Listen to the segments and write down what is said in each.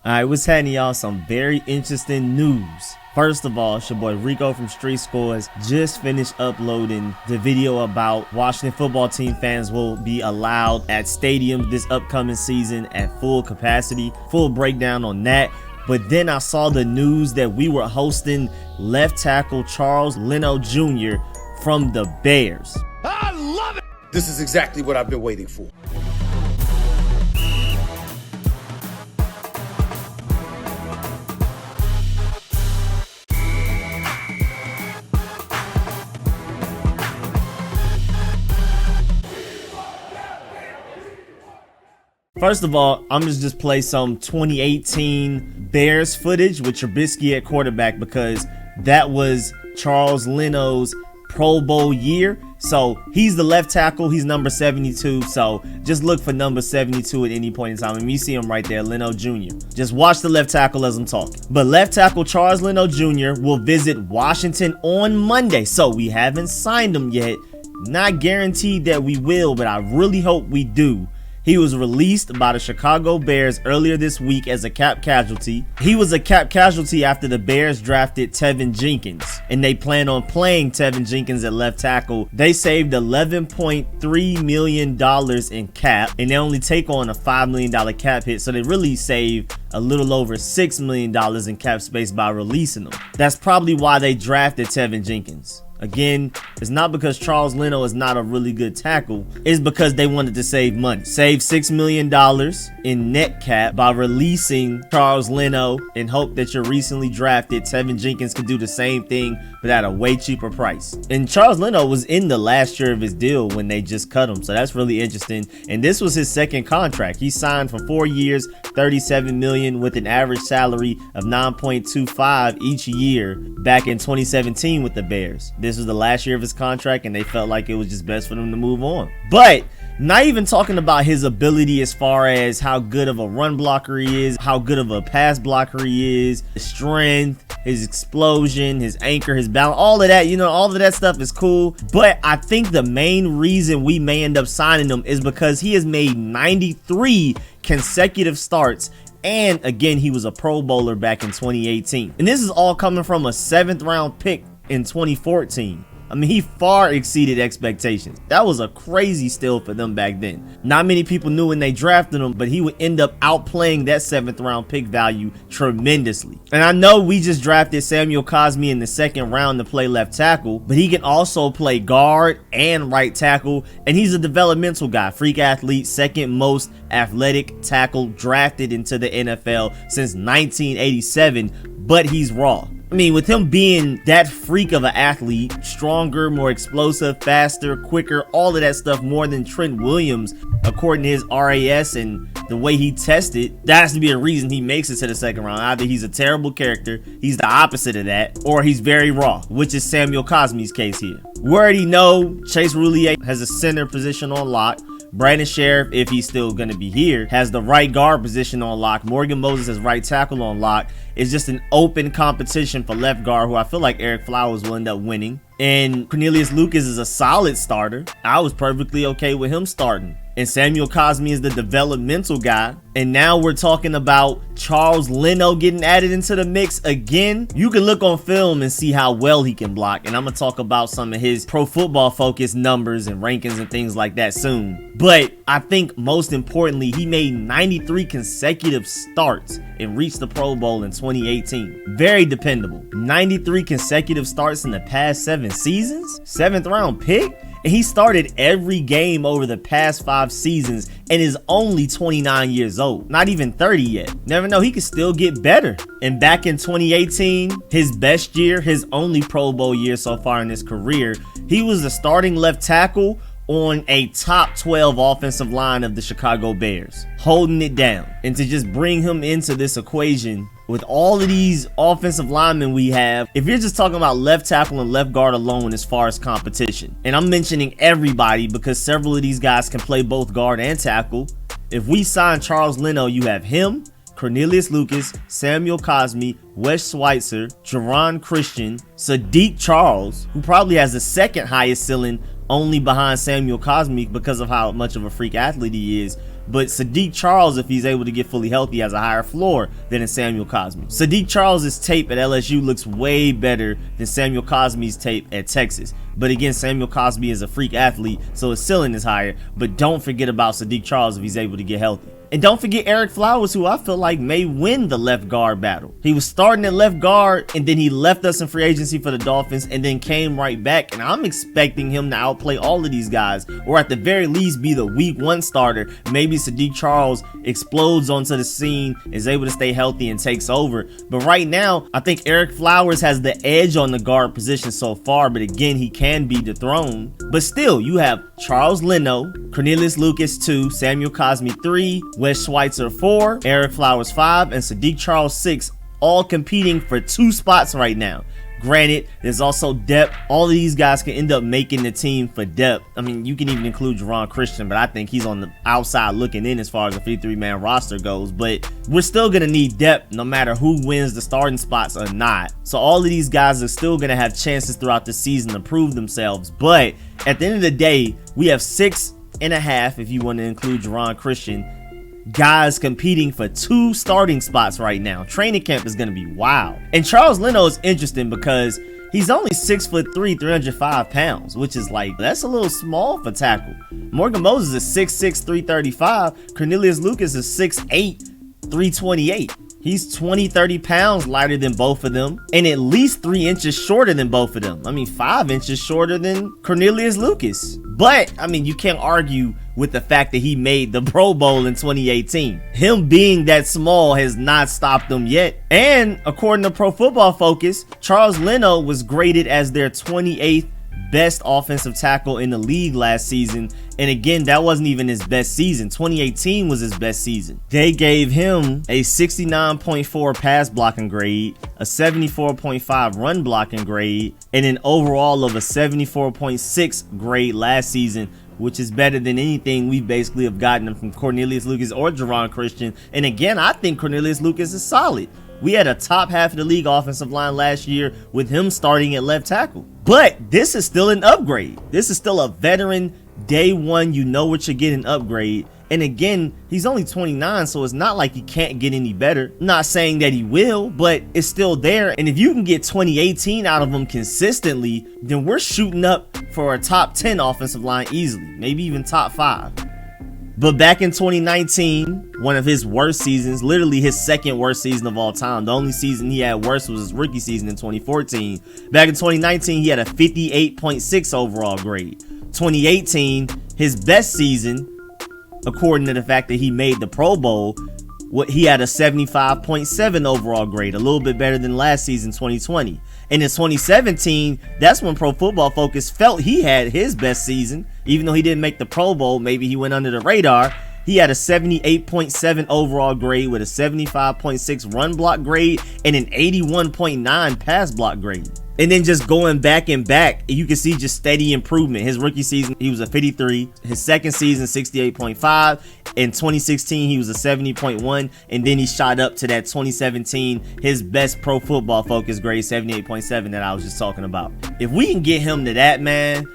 Alright, what's happening, y'all? Some very interesting news. First of all, it's your boy Rico from Street Scores. Just finished uploading the video about Washington football team fans will be allowed at stadiums this upcoming season at full capacity. Full breakdown on that. But then I saw the news that we were hosting left tackle Charles Leno Jr. from the Bears. I love it! This is exactly what I've been waiting for. First of all, I'm gonna just play some 2018 Bears footage with Trubisky at quarterback because that was Charles Leno's Pro Bowl year. So he's the left tackle, he's number 72. So just look for number 72 at any point in time. And you see him right there, Leno Jr. Just watch the left tackle as I'm talking. But left tackle Charles Leno Jr. will visit Washington on Monday. So we haven't signed him yet. Not guaranteed that we will, but I really hope we do. He was released by the Chicago Bears earlier this week as a cap casualty. He was a cap casualty after the Bears drafted Tevin Jenkins, and they plan on playing Tevin Jenkins at left tackle. They saved $11.3 million in cap, and they only take on a $5 million cap hit, so they really saved a little over $6 million in cap space by releasing him. That's probably why they drafted Tevin Jenkins. Again, it's not because Charles Leno is not a really good tackle. It's because they wanted to save money. Save $6 million in net cap by releasing Charles Leno and hope that your recently drafted Tevin Jenkins could do the same thing but at a way cheaper price. And Charles Leno was in the last year of his deal when they just cut him. So that's really interesting. And this was his second contract. He signed for 4 years, $37 million with an average salary of $9.25 each year back in 2017 with the Bears. This was the last year of his contract and they felt like it was just best for them to move on. But not even talking about his ability as far as how good of a run blocker he is, how good of a pass blocker he is, his strength, his explosion, his anchor, his balance, all of that, all of that stuff is cool. But I think the main reason we may end up signing him is because he has made 93 consecutive starts. And again, he was a Pro Bowler back in 2018. And this is all coming from a 7th round pick in 2014. I mean, he far exceeded expectations. That was a crazy steal for them back then. Not many people knew when they drafted him, but he would end up outplaying that 7th round pick value tremendously. And I know we just drafted Samuel Cosmi in the 2nd round to play left tackle, but he can also play guard and right tackle. And he's a developmental guy, freak athlete, 2nd most athletic tackle drafted into the NFL since 1987, but he's raw. I mean, with him being that freak of an athlete, stronger, more explosive, faster, quicker, all of that stuff more than Trent Williams, according to his RAS and the way he tested, that has to be a reason he makes it to the 2nd round. Either he's a terrible character, he's the opposite of that, or he's very raw, which is Samuel Cosmi's case here. We already know Chase Roulier has a center position on lock. Brandon Sheriff, if he's still going to be here, has the right guard position on lock. Morgan Moses has right tackle on lock. It's just an open competition for left guard, who I feel like Eric Flowers will end up winning. And Cornelius Lucas is a solid starter. I was perfectly okay with him starting. And Samuel Cosmi is the developmental guy. And now we're talking about Charles Leno getting added into the mix again. You can look on film and see how well he can block. And I'm going to talk about some of his Pro Football Focus numbers and rankings and things like that soon. But I think most importantly, he made 93 consecutive starts and reached the Pro Bowl in 2018. Very dependable. 93 consecutive starts in the past 7 seasons. 7th round pick. And he started every game over the past 5 seasons and is only 29 years old. Not even 30 yet. Never know, he could still get better. And back in 2018, his best year, his only Pro Bowl year so far in his career, he was the starting left tackle on a top 12 offensive line of the Chicago Bears, holding it down. And to just bring him into this equation with all of these offensive linemen we have, if you're just talking about left tackle and left guard alone as far as competition, and I'm mentioning everybody because several of these guys can play both guard and tackle. If we sign Charles Leno, you have him, Cornelius Lucas, Samuel Cosmi, Wes Schweitzer, Jerron Christian, Sadiq Charles, who probably has the 2nd highest ceiling only behind Samuel Cosmi because of how much of a freak athlete he is. but Sadiq Charles, if he's able to get fully healthy, has a higher floor than in Samuel Cosmi. Sadiq Charles's tape at LSU looks way better than Samuel Cosmi's tape at Texas. But again, Samuel Cosmi is a freak athlete, so his ceiling is higher. But don't forget about Sadiq Charles if he's able to get healthy. And don't forget Eric Flowers, who I feel like may win the left guard battle. He was starting at left guard, and then he left us in free agency for the Dolphins, and then came right back. And I'm expecting him to outplay all of these guys, or at the very least be the week 1 starter. Maybe Sadiq Charles explodes onto the scene, is able to stay healthy, and takes over. But right now, I think Eric Flowers has the edge on the guard position so far, but again, he can be dethroned. But still, you have Charles Leno, Cornelius Lucas 2, Samuel Cosmi 3, Wes Schweitzer 4, Eric Flowers 5, and Sadiq Charles 6, all competing for 2 spots right now. Granted, there's also depth. All of these guys can end up making the team for depth. I mean, you can even include Jerron Christian, but I think he's on the outside looking in as far as the 53-man roster goes. But we're still going to need depth no matter who wins the starting spots or not. So all of these guys are still going to have chances throughout the season to prove themselves. But at the end of the day, we have 6.5, if you want to include Jerron Christian, guys competing for 2 starting spots right now. Training camp is going to be wild. And Charles Leno is interesting because he's only 6'3", 305 pounds, which is like, that's a little small for tackle. Morgan Moses is 6'6", 335. Cornelius Lucas is 6'8", 328. He's 20-30 pounds lighter than both of them, and at least 3 inches shorter than both of them. I mean, 5 inches shorter than Cornelius Lucas. But, I mean, you can't argue with the fact that he made the Pro Bowl in 2018. Him being that small has not stopped him yet. And according to Pro Football Focus, Charles Leno was graded as their 28th best offensive tackle in the league last season. And again, that wasn't even his best season. 2018 was his best season. They gave him a 69.4 pass blocking grade, a 74.5 run blocking grade, and an overall of a 74.6 grade last season, which is better than anything we basically have gotten from Cornelius Lucas or Jerron Christian. And again, I think Cornelius Lucas is solid. We had a top half of the league offensive line last year with him starting at left tackle. But this is still an upgrade. This is still a veteran day one, you know what you're getting upgrade. And again, he's only 29, so it's not like he can't get any better. I'm not saying that he will, but it's still there. And if you can get 2018 out of him consistently, then we're shooting up for a top 10 offensive line easily, maybe even top 5. But back in 2019, one of his worst seasons, literally his second worst season of all time. The only season he had worse was his rookie season in 2014. Back in 2019, he had a 58.6 overall grade. 2018, his best season, according to the fact that he made the Pro Bowl, he had a 75.7 overall grade, a little bit better than last season, 2020. And in 2017, that's when Pro Football Focus felt he had his best season. Even though he didn't make the Pro Bowl, maybe he went under the radar. He had a 78.7 overall grade with a 75.6 run block grade and an 81.9 pass block grade. And then just going back and back, you can see just steady improvement. His rookie season, he was a 53. His second season, 68.5. In 2016, he was a 70.1. And then he shot up to that 2017, his best Pro Football Focus grade, 78.7 that I was just talking about. If we can get him to that, man,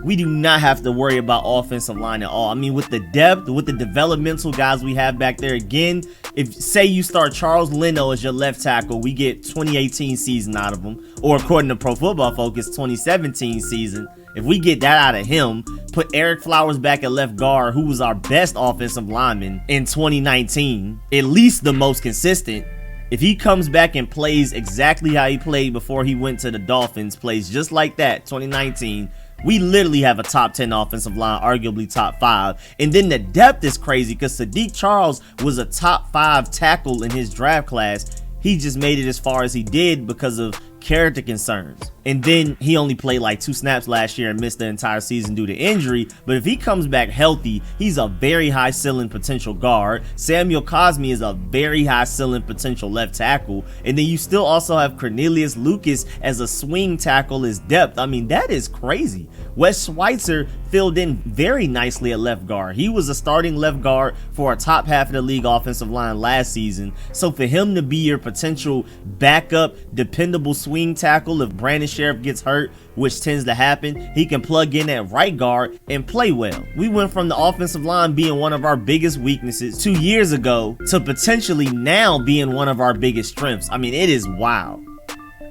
we do not have to worry about offensive line at all. I mean, with the depth, with the developmental guys we have back there, again, if say you start Charles Leno as your left tackle, we get 2018 season out of him, or according to Pro Football Focus, 2017 season. If we get that out of him, put Eric Flowers back at left guard, who was our best offensive lineman in 2019, at least the most consistent. If he comes back and plays exactly how he played before he went to the Dolphins, plays just like that, 2019, we literally have a top 10 offensive line, arguably top 5. And then the depth is crazy because Sadiq Charles was a top 5 tackle in his draft class. He just made it as far as he did because of character concerns. And then he only played like 2 snaps last year and missed the entire season due to injury. But if he comes back healthy, he's a very high ceiling potential guard. Samuel Cosmi is a very high ceiling potential left tackle. And then you still also have Cornelius Lucas as a swing tackle as depth. I mean, that is crazy. Wes Schweitzer filled in very nicely at left guard. He was a starting left guard for a top half of the league offensive line last season. So for him to be your potential backup, dependable swing tackle if Brandon Sheriff gets hurt, which tends to happen, he can plug in at right guard and play well. We went from the offensive line being one of our biggest weaknesses 2 years ago to potentially now being one of our biggest strengths. I mean, it is wild.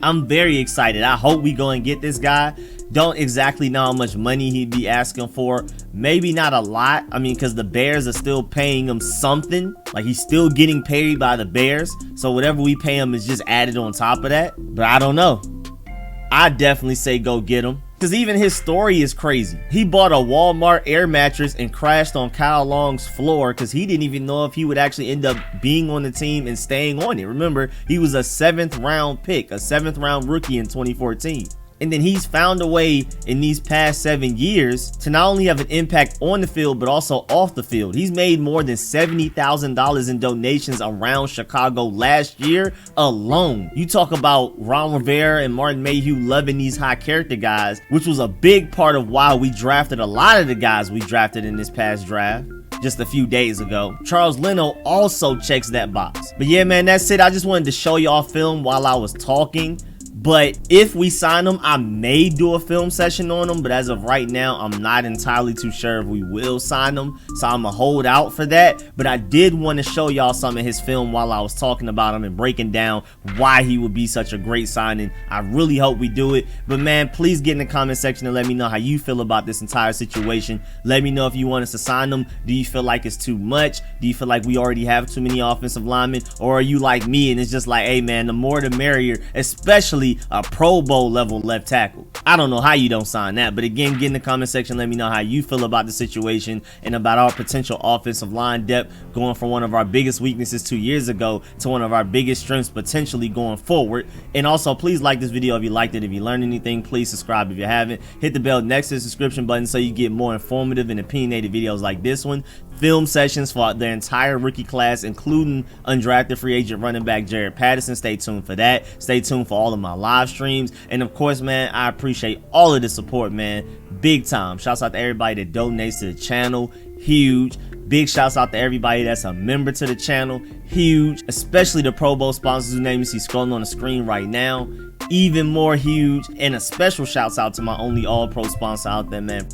I'm very excited. I hope we go and get this guy. Don't exactly know how much money he'd be asking for. Maybe not a lot. I mean, because the Bears are still paying him something. Like, he's still getting paid by the Bears. So whatever we pay him is just added on top of that. But I don't know. I definitely say go get him. Because even his story is crazy. He bought a Walmart air mattress and crashed on Kyle Long's floor because he didn't even know if he would actually end up being on the team and staying on it. Remember, he was a 7th round pick, a 7th round rookie in 2014. And then he's found a way in these past 7 years to not only have an impact on the field, but also off the field. He's made more than $70,000 in donations around Chicago last year alone. You talk about Ron Rivera and Martin Mayhew loving these high character guys, which was a big part of why we drafted a lot of the guys we drafted in this past draft just a few days ago. Charles Leno also checks that box. But yeah, man, that's it. I just wanted to show y'all film while I was talking. But if we sign him, I may do a film session on him. But as of right now, I'm not entirely too sure if we will sign him. So I'm going to hold out for that. But I did want to show y'all some of his film while I was talking about him and breaking down why he would be such a great signing. I really hope we do it. But man, please get in the comment section and let me know how you feel about this entire situation. Let me know if you want us to sign him. Do you feel like it's too much? Do you feel like we already have too many offensive linemen? Or are you like me and it's just like, hey man, the more the merrier, especially a Pro Bowl level left tackle. I don't know how you don't sign that, but again, get in the comment section, let me know how you feel about the situation and about our potential offensive line depth going from one of our biggest weaknesses 2 years ago to one of our biggest strengths potentially going forward. And also, please like this video if you liked it. If you learned anything, please subscribe if you haven't. Hit the bell next to the subscription button so you get more informative and opinionated videos like this one. Film sessions for the entire rookie class, including undrafted free agent running back Jared Patterson. Stay tuned for that. Stay tuned for all of my live streams. And of course, man, I appreciate all of the support, man. Big time. Shouts out to everybody that donates to the channel. Huge. Big shouts out to everybody that's a member to the channel. Huge. Especially the Pro Bowl sponsors whose name you see scrolling on the screen right now. Even more huge. And a special shouts out to my only All-Pro sponsor out there, man.